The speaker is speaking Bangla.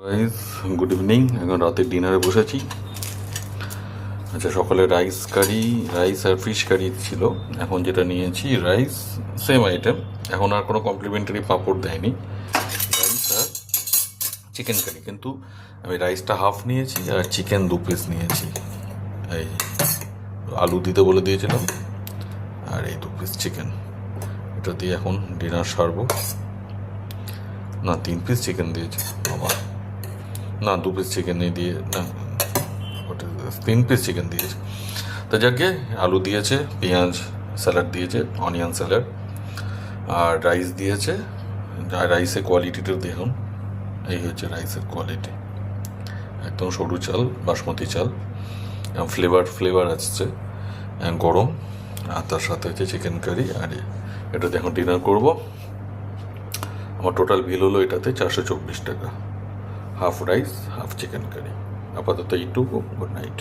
Guys, good evening. এখন রাতের ডিনারে বসেছি। আচ্ছা, সকালে রাইস আর ফিশ কারি ছিল। এখন যেটা নিয়েছি রাইস, সেম আইটেম। এখন আর কোনো কমপ্লিমেন্টারি পাঁপড় দেয়নি। রাইস আর চিকেন কারি, কিন্তু আমি রাইসটা হাফ নিয়েছি আর চিকেন 2 পিস নিয়েছি। এই আলু দিতে বলে দিয়েছিলাম, আর এই 2 পিস চিকেন, এটা দিয়ে এখন ডিনার সারবো। না, 3 পিস চিকেন দিয়েছে বাবা, না 2 পিস চিকেন দিয়ে, না 3 পিস চিকেন দিয়েছে। তো যাকে আলু দিয়েছে, পেঁয়াজ স্যালাড দিয়েছে, অনিয়ন স্যালাড, আর রাইস দিয়েছে। রাইসের কোয়ালিটিটা দেখুন, এই হচ্ছে রাইসের কোয়ালিটি, একদম সরু চাল, বাসমতি চাল, ফ্লেভার আসছে, গরম। আর তার সাথে হচ্ছে চিকেন কারি। আর এটা দেখুন ডিনার করব। আমার টোটাল বিল হলো এটাতে 424 টাকা, half rice half chicken curry. আপাতত এইটুকু। Good night.